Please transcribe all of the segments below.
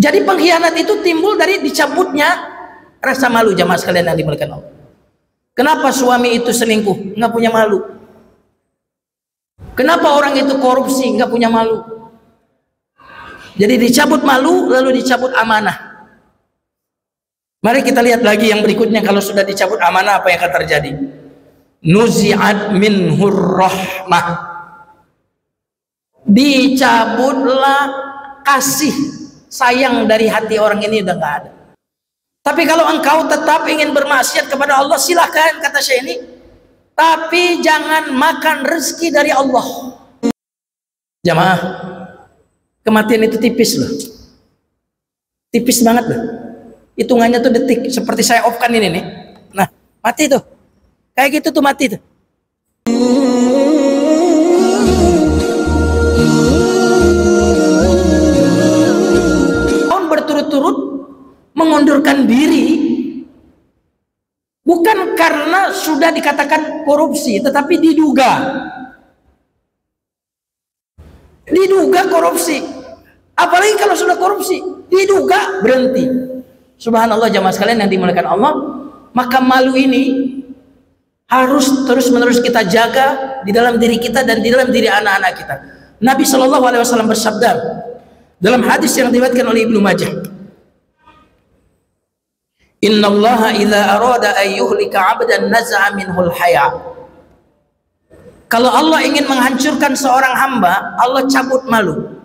Jadi pengkhianat itu timbul dari dicabutnya rasa malu, jamaah sekalian yang dimuliakan Allah. Kenapa suami itu selingkuh? Nggak punya malu. Kenapa orang itu korupsi? Nggak punya malu. Jadi dicabut malu, lalu dicabut amanah. Mari kita lihat lagi yang berikutnya. Kalau sudah dicabut amanah, apa yang akan terjadi? Nuzi'at minhur rahmah. Dicabutlah kasih sayang dari hati orang ini, udah nggak ada. Tapi kalau engkau tetap ingin bermaksiat kepada Allah, silahkan, kata Syekh ini, tapi jangan makan rezeki dari Allah. Jamaah, kematian itu tipis loh, tipis banget loh, hitungannya tuh detik. Seperti saya off kan ini nih, nah mati tuh, kayak gitu tuh mati tuh. Tahun berturut-turut mengundurkan diri bukan karena sudah dikatakan korupsi, tetapi diduga korupsi. Apalagi kalau sudah korupsi, diduga, berhenti. Subhanallah, jamaah sekalian yang dimuliakan Allah. Maka malu ini harus terus-menerus kita jaga di dalam diri kita dan di dalam diri anak-anak kita. Nabi SAW bersabda dalam hadis yang diriwayatkan oleh Ibnu Majah, Innallaha idza arada an yuhlika 'abdan naz'a minhul haya. Kalau Allah ingin menghancurkan seorang hamba, Allah cabut malu.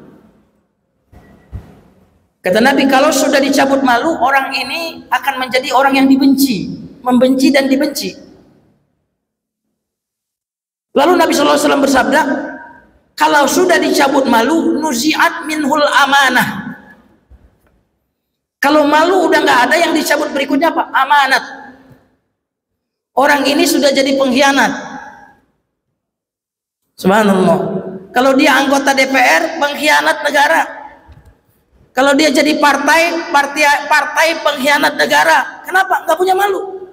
Kata Nabi, kalau sudah dicabut malu, orang ini akan menjadi orang yang dibenci, membenci dan dibenci. Lalu Nabi SAW bersabda, kalau sudah dicabut malu, nuzi'at minhul amanah. Kalau malu udah nggak ada, yang dicabut berikutnya apa? Amanat. Orang ini sudah jadi pengkhianat. Subhanallah. Kalau dia anggota DPR, pengkhianat negara. Kalau dia jadi partai pengkhianat negara. Kenapa? Nggak punya malu.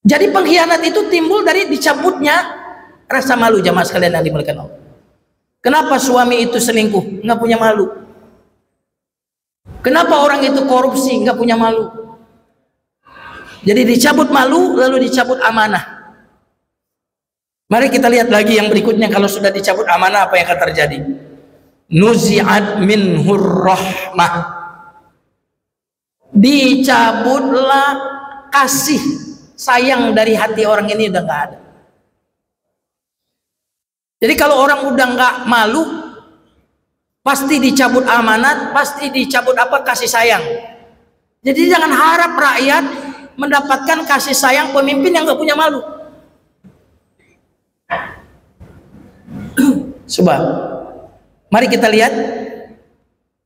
Jadi pengkhianat itu timbul dari dicabutnya rasa malu, jamaah sekalian yang dimuliakan Allah. Kenapa suami itu selingkuh? Nggak punya malu. Kenapa orang itu korupsi? Nggak punya malu. Jadi dicabut malu, lalu dicabut amanah. Mari kita lihat lagi yang berikutnya. Kalau sudah dicabut amanah, apa yang akan terjadi? Nuzi'at minhur rahmah. Dicabutlah kasih sayang dari hati orang ini, udah nggak ada. Jadi kalau orang udah nggak malu, pasti dicabut amanat, pasti dicabut apa? Kasih sayang. Jadi jangan harap rakyat mendapatkan kasih sayang pemimpin yang nggak punya malu. Coba, mari kita lihat.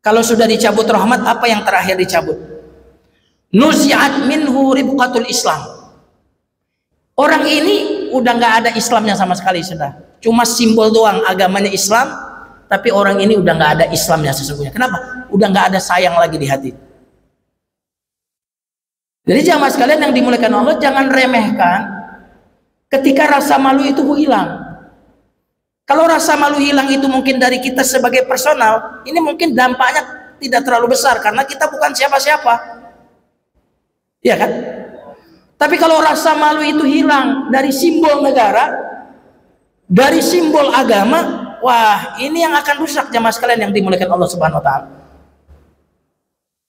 Kalau sudah dicabut rahmat, apa yang terakhir dicabut? Nuzi'at minhu ribqatul Islam. Orang ini udah nggak ada Islamnya sama sekali, sudah. Cuma simbol doang, agamanya Islam, tapi orang ini udah nggak ada Islamnya sesungguhnya. Kenapa? Udah nggak ada sayang lagi di hati. Jadi jamaah sekalian yang dimuliakan Allah, jangan remehkan ketika rasa malu itu hilang. Kalau rasa malu hilang itu mungkin dari kita sebagai personal, ini mungkin dampaknya tidak terlalu besar karena kita bukan siapa-siapa. Iya kan? Tapi kalau rasa malu itu hilang dari simbol negara, dari simbol agama, wah, ini yang akan rusak jamaah sekalian yang dimuliakan Allah Subhanahu wa taala.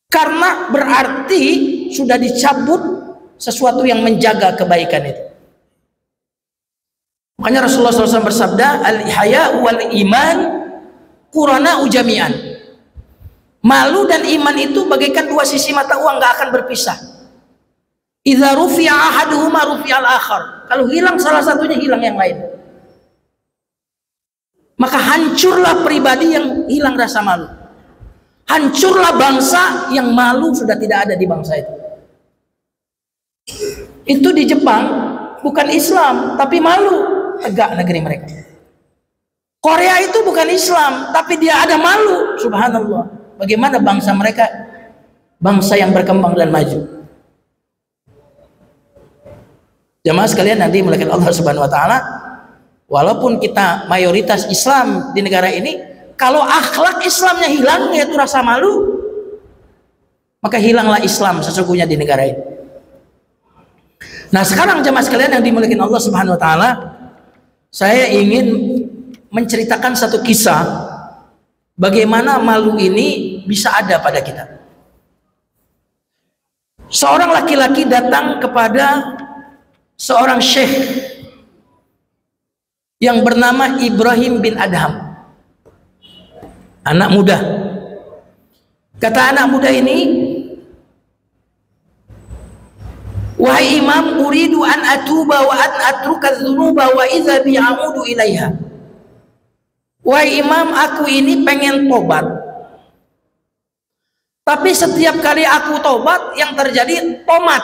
Karena berarti sudah dicabut sesuatu yang menjaga kebaikan itu. Makanya Rasulullah SAW bersabda, al-haya wal iman qurana ujamian. Malu dan iman itu bagaikan dua sisi mata uang, nggak akan berpisah. Idza rufi'a ahaduhuma rufi'al akhar. Kalau hilang salah satunya, hilang yang lain. Maka hancurlah pribadi yang hilang rasa malu. Hancurlah bangsa yang malu sudah tidak ada di bangsa itu. Itu di Jepang bukan Islam tapi malu, tegak negeri mereka. Korea itu bukan Islam tapi dia ada malu. Subhanallah. Bagaimana bangsa mereka bangsa yang berkembang dan maju. Jamaah sekalian nanti dimuliakan Allah Subhanahu wa taala, walaupun kita mayoritas Islam di negara ini, Kalau akhlak Islamnya hilang, yaitu rasa malu, maka hilanglah Islam sesungguhnya di negara ini. Nah sekarang jemaah sekalian yang dimuliakan Allah Subhanahu Wa Taala, saya ingin menceritakan satu kisah bagaimana malu ini bisa ada pada kita. Seorang laki-laki datang kepada seorang syekh yang bernama Ibrahim bin Adham, anak muda. Kata anak muda ini, wahai imam, uridu an atuba wa an atruka dzunuba wa idza bi a'udu ilaiha. Wahai imam, aku ini pengen tobat, tapi setiap kali aku tobat yang terjadi tomat,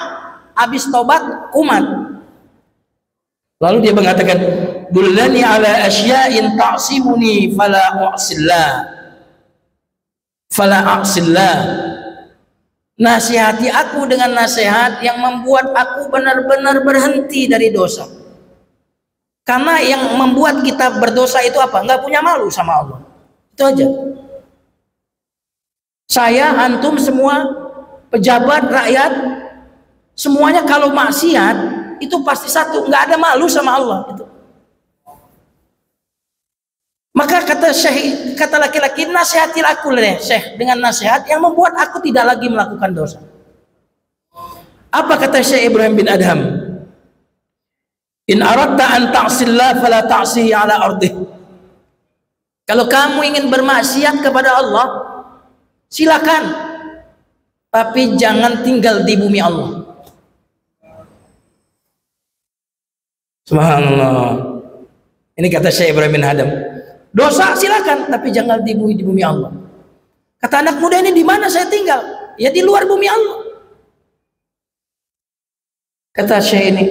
habis tobat kumat. Lalu dia mengatakan, dullani ala asya'in ta'simuni fala a'sillah. Nasihati aku dengan nasihat yang membuat aku benar-benar berhenti dari dosa. Karena yang membuat kita berdosa itu apa? Nggak punya malu sama Allah. Itu aja. Saya, antum semua, pejabat, rakyat, semuanya kalau maksiat itu pasti satu, nggak ada malu sama Allah. Gitu. Maka kata syekh, kata laki-laki, nasihati aku deh syekh dengan nasihat yang membuat aku tidak lagi melakukan dosa. Apa kata Syekh Ibrahim bin Adham? In aradta an ta'sillah fala ta'sihi ala ardih. Kalau kamu ingin bermaksiat kepada Allah, silakan, tapi jangan tinggal di bumi Allah. Subhanallah. Ini kata Syekh Ibrahim bin Adham. Dosa silakan, tapi jangan di bumi Allah. Kata anak muda ini, di mana saya tinggal? Ya di luar bumi Allah. Kata Syekh ini,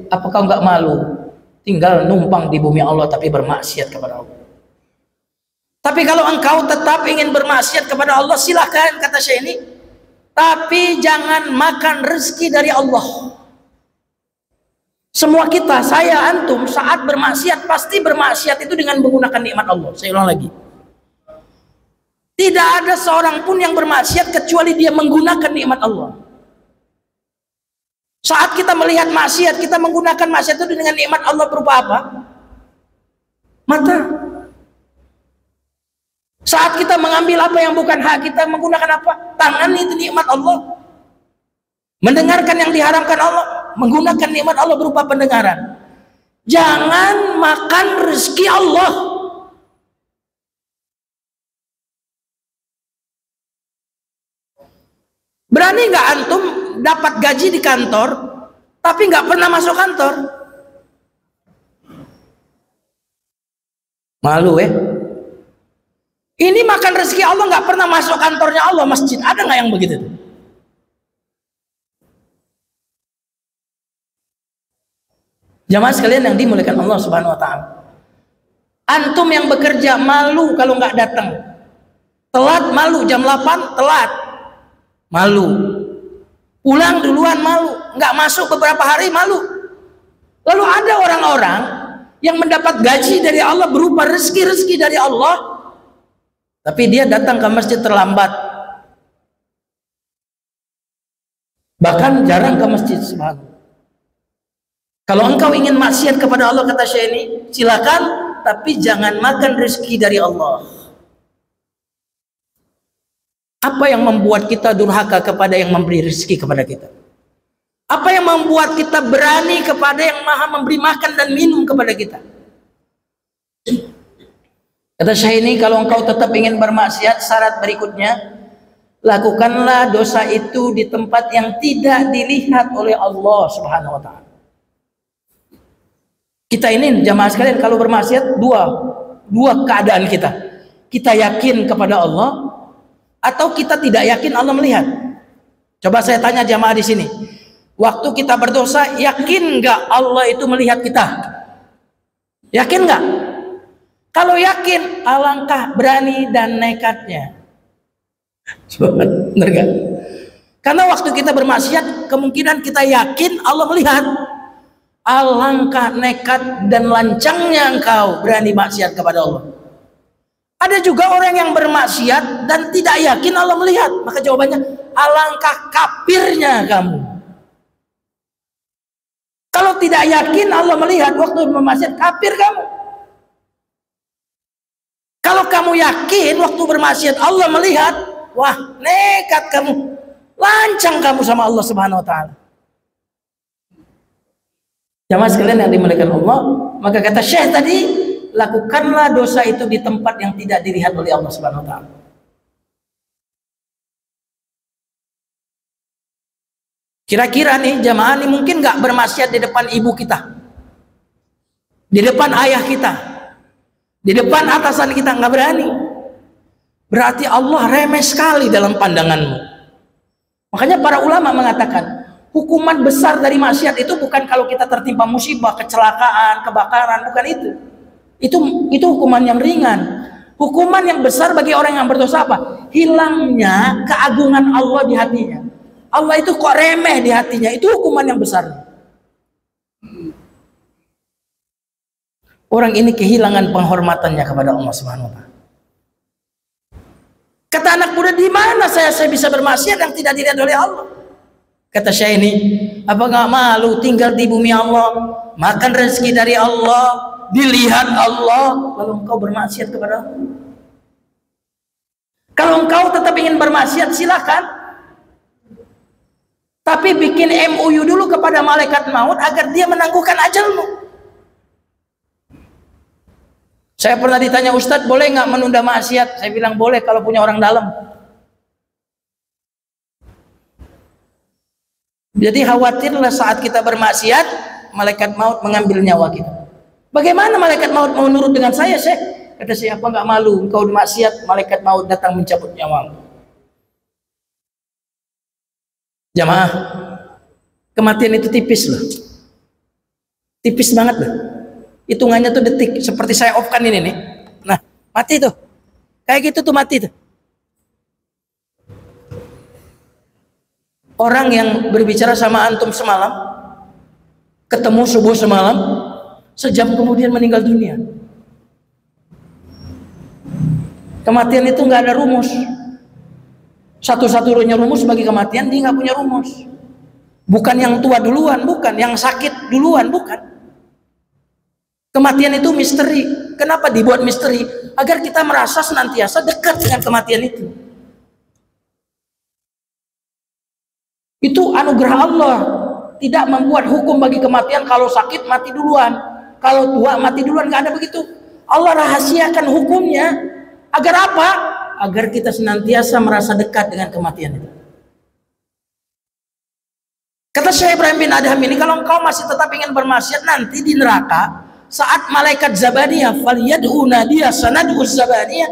apa kau nggak malu tinggal numpang di bumi Allah tapi bermaksiat kepada Allah? Tapi kalau engkau tetap ingin bermaksiat kepada Allah, silakan, kata Syekh ini, tapi jangan makan rezeki dari Allah. Semua kita, saya, antum, saat bermaksiat pasti bermaksiat itu dengan menggunakan nikmat Allah. Saya ulang lagi, tidak ada seorang pun yang bermaksiat kecuali dia menggunakan nikmat Allah. Saat kita melihat maksiat, kita menggunakan maksiat itu dengan nikmat Allah berupa apa? Mata. Saat kita mengambil apa yang bukan hak kita, menggunakan apa? Tangan, itu nikmat Allah. Mendengarkan yang diharamkan Allah, menggunakan nikmat Allah berupa pendengaran. Jangan makan rezeki Allah. Berani nggak antum dapat gaji di kantor tapi nggak pernah masuk kantor? Malu ya. Ini makan rezeki Allah, nggak pernah masuk kantornya Allah, masjid. Ada nggak yang begitu? Jamaah sekalian yang dimuliakan Allah Subhanahu Wa Taala, antum yang bekerja malu kalau nggak datang, telat malu, jam 8 telat malu, pulang duluan malu, nggak masuk beberapa hari malu. Lalu ada orang-orang yang mendapat gaji dari Allah berupa rezeki dari Allah, tapi dia datang ke masjid terlambat, bahkan jarang ke masjid. Subhanallah. Kalau engkau ingin maksiat kepada Allah, kata Syekh ini, silakan, tapi jangan makan rezeki dari Allah. Apa yang membuat kita durhaka kepada yang memberi rezeki kepada kita? Apa yang membuat kita berani kepada yang maha memberi makan dan minum kepada kita? Kata Syekh ini, kalau engkau tetap ingin bermaksiat, syarat berikutnya, lakukanlah dosa itu di tempat yang tidak dilihat oleh Allah Subhanahu Wa Taala. Kita ini jamaah sekalian kalau bermaksiat dua keadaan kita. Kita yakin kepada Allah atau kita tidak yakin Allah melihat. Coba saya tanya jamaah di sini. Waktu kita berdosa, yakin nggak Allah itu melihat kita? Yakin nggak? Kalau yakin, alangkah berani dan nekatnya. Benar nggak? Karena waktu kita bermaksiat, kemungkinan kita yakin Allah melihat. Alangkah nekat dan lancangnya engkau berani maksiat kepada Allah. Ada juga orang yang bermaksiat dan tidak yakin Allah melihat. Maka jawabannya, alangkah kafirnya kamu. Kalau tidak yakin Allah melihat waktu bermaksiat, kafir kamu. Kalau kamu yakin waktu bermaksiat Allah melihat, wah, nekat kamu. Lancang kamu sama Allah Subhanahu wa taala. Jamaah sekalian yang dimuliakan Allah, maka kata Syekh tadi, lakukanlah dosa itu di tempat yang tidak dilihat oleh Allah Subhanahu wa taala. Kira-kira nih jamaah nih mungkin nggak bermaksiat di depan ibu kita, di depan ayah kita, di depan atasan kita, nggak berani. Berarti Allah remeh sekali dalam pandanganmu. Makanya para ulama mengatakan hukuman besar dari maksiat itu bukan kalau kita tertimpa musibah, kecelakaan, kebakaran, bukan itu. Itu hukuman yang ringan. Hukuman yang besar bagi orang yang berdosa apa? Hilangnya keagungan Allah di hatinya. Allah itu kok remeh di hatinya, itu hukuman yang besar. Orang ini kehilangan penghormatannya kepada Allah Subhanahu wa taala. Kata anak muda, di mana saya bisa bermaksiat yang tidak dilihat oleh Allah? Kata saya ini, apa nggak malu tinggal di bumi Allah, makan rezeki dari Allah, dilihat Allah, lalu engkau bermaksiat kepada Allah? Kalau engkau tetap ingin bermaksiat, silakan. Tapi bikin MOU dulu kepada malaikat maut agar dia menangguhkan ajalmu. Saya pernah ditanya, Ustadz boleh nggak menunda maksiat? Saya bilang boleh kalau punya orang dalam. Jadi khawatirlah saat kita bermaksiat, malaikat maut mengambil nyawa kita. Bagaimana malaikat maut mau nurut dengan saya, Syekh? Kata saya, apa nggak malu engkau bermaksiat, malaikat maut datang mencabut nyawamu. Jamaah, kematian itu tipis loh. Tipis banget loh. Hitungannya tuh detik, seperti saya off kan ini nih. Nah, mati tuh. Kayak gitu tuh mati tuh. Orang yang berbicara sama antum semalam, ketemu subuh semalam, sejam kemudian meninggal dunia. Kematian itu nggak ada rumus. Satu-satunya rumus bagi kematian, dia nggak punya rumus. Bukan yang tua duluan, bukan. Yang sakit duluan, bukan. Kematian itu misteri. Kenapa dibuat misteri? Agar kita merasa senantiasa dekat dengan kematian itu. Itu anugerah Allah. Tidak membuat hukum bagi kematian, kalau sakit mati duluan, kalau tua mati duluan, nggak ada begitu. Allah rahasiakan hukumnya. Agar apa? Agar kita senantiasa merasa dekat dengan kematian itu. Kata Syekh Ibrahim bin Adham ini, kalau engkau masih tetap ingin bermaksiat nanti di neraka, saat malaikat Zabaniyah falyad'u nadiya sanad'u Zabaniyah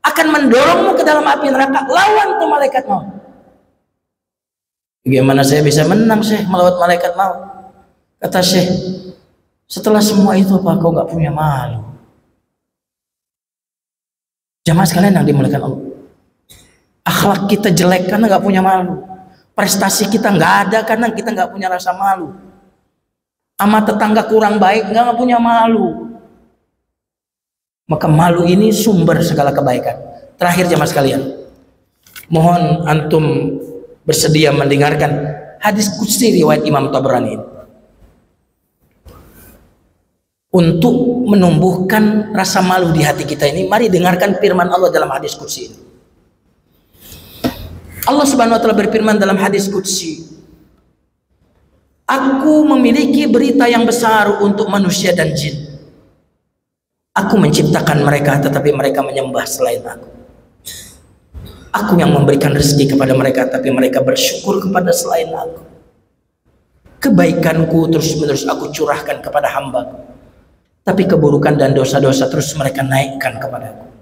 akan mendorongmu ke dalam api neraka, lawan tuh malaikat maut. Bagaimana saya bisa menang, Syekh, melawan malaikat maut? Kata Syekh, setelah semua itu apa kau nggak punya malu? Jamaah sekalian yang dimuliakan Allah, akhlak kita jelek karena nggak punya malu. Prestasi kita nggak ada karena kita nggak punya rasa malu. Sama tetangga kurang baik nggak punya malu. Maka malu ini sumber segala kebaikan. Terakhir jamaah sekalian, mohon antum bersedia mendengarkan hadis qudsi riwayat Imam Tabrani ini. Untuk menumbuhkan rasa malu di hati kita ini, mari dengarkan firman Allah dalam hadis qudsi ini. Allah Subhanahu wa taala berfirman dalam hadis qudsi, aku memiliki berita yang besar untuk manusia dan jin. Aku menciptakan mereka tetapi mereka menyembah selain aku. Aku yang memberikan rezeki kepada mereka tapi mereka bersyukur kepada selain aku. Kebaikanku terus menerus aku curahkan kepada hambaku, tapi keburukan dan dosa-dosa terus mereka naikkan kepadaku.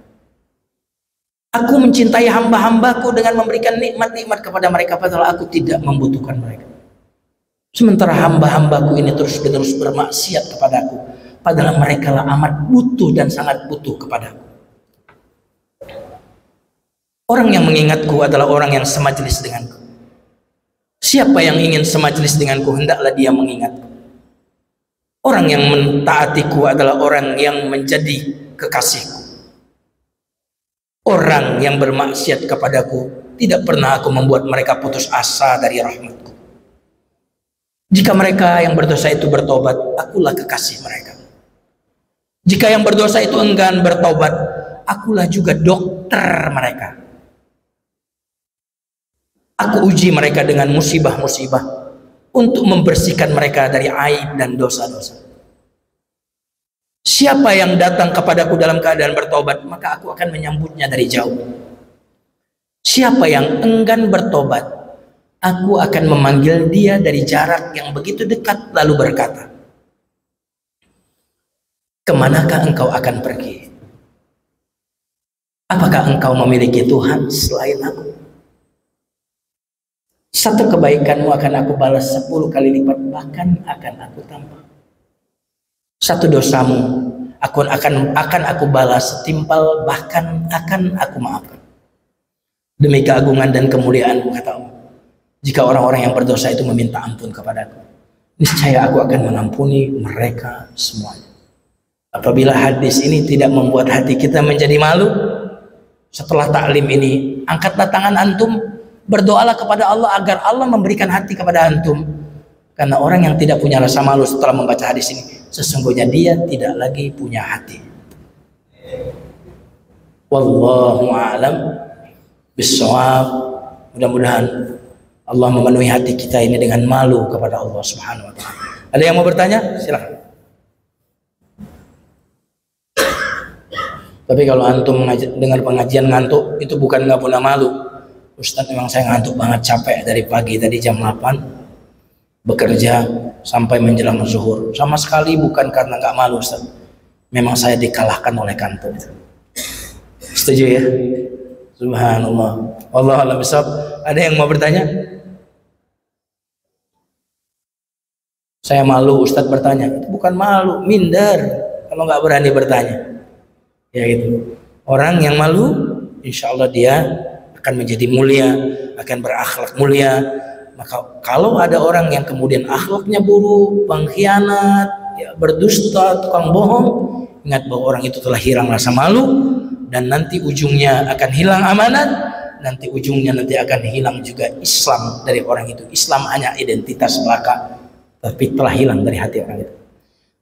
Aku mencintai hamba-hambaku dengan memberikan nikmat-nikmat kepada mereka padahal aku tidak membutuhkan mereka. Sementara hamba-hambaku ini terus-menerus bermaksiat kepadaku padahal mereka lah amat butuh dan sangat butuh kepadaku. Orang yang mengingatku adalah orang yang semajelis denganku. Siapa yang ingin semajelis denganku, hendaklah dia mengingatku. Orang yang mentaatiku adalah orang yang menjadi kekasihku. Orang yang bermaksiat kepadaku, tidak pernah aku membuat mereka putus asa dari rahmatku. Jika mereka yang berdosa itu bertobat, akulah kekasih mereka. Jika yang berdosa itu enggan bertobat, akulah juga dokter mereka. Aku uji mereka dengan musibah-musibah untuk membersihkan mereka dari aib dan dosa-dosa. Siapa yang datang kepadaku dalam keadaan bertobat, maka aku akan menyambutnya dari jauh. Siapa yang enggan bertobat, aku akan memanggil dia dari jarak yang begitu dekat lalu berkata, kemanakah engkau akan pergi? Apakah engkau memiliki Tuhan selain aku? Satu kebaikanmu akan aku balas 10 kali lipat, bahkan akan aku tambah. Satu dosamu akan aku balas setimpal, bahkan akan aku maafkan. Demi keagungan dan kemuliaan-Mu, kata Allah, jika orang-orang yang berdosa itu meminta ampun kepadaku, niscaya aku akan mengampuni mereka semuanya. Apabila hadis ini tidak membuat hati kita menjadi malu, setelah taklim ini, angkatlah tangan antum, berdoalah kepada Allah agar Allah memberikan hati kepada antum. Karena orang yang tidak punya rasa malu setelah membaca hadis ini, sesungguhnya dia tidak lagi punya hati. Wallahu a'lam bissawab. Mudah-mudahan Allah memenuhi hati kita ini dengan malu kepada Allah Subhanahu wa taala. Ada yang mau bertanya? Silakan. Tapi kalau antum dengar pengajian ngantuk, itu bukan nggak punya malu. Ustadz, memang saya ngantuk banget, capek dari pagi tadi jam 8 bekerja sampai menjelang zuhur. Sama sekali bukan karena nggak malu, Ustaz. Memang saya dikalahkan oleh kantor. Setuju ya? Subhanallah. Allah a'lam bishawab. Ada yang mau bertanya? Saya malu, Ustadz bertanya. Itu bukan malu, minder kalau nggak berani bertanya. Ya gitu. Orang yang malu, insya Allah dia akan menjadi mulia, akan berakhlak mulia. Maka kalau ada orang yang kemudian akhlaknya buruk, pengkhianat, ya, berdusta, tukang bohong, ingat bahwa orang itu telah hilang rasa malu, dan nanti ujungnya akan hilang amanat, nanti ujungnya akan hilang juga Islam dari orang itu. Islam hanya identitas belaka, tapi telah hilang dari hati orang itu.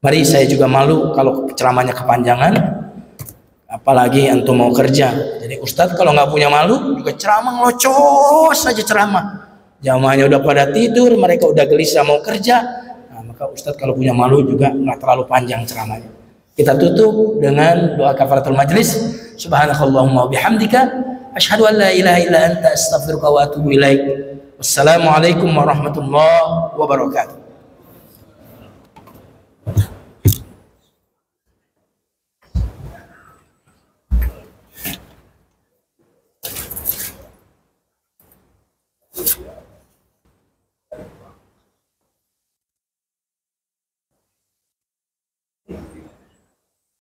Mari, saya juga malu kalau ceramahnya kepanjangan, apalagi antum mau kerja. Jadi Ustadz kalau nggak punya malu, juga ceramah ngelocos saja ceramah. Jamaahnya udah pada tidur, mereka udah gelisah mau kerja. Nah, maka Ustadz kalau punya malu juga nggak terlalu panjang ceramahnya. Kita tutup dengan doa kafaratul majlis. Subhanakallahumma wa bihamdika, asyhadu an la ilaha illa anta, astaghfiruka wa atubu ilaik. Wassalamualaikum warahmatullahi wabarakatuh.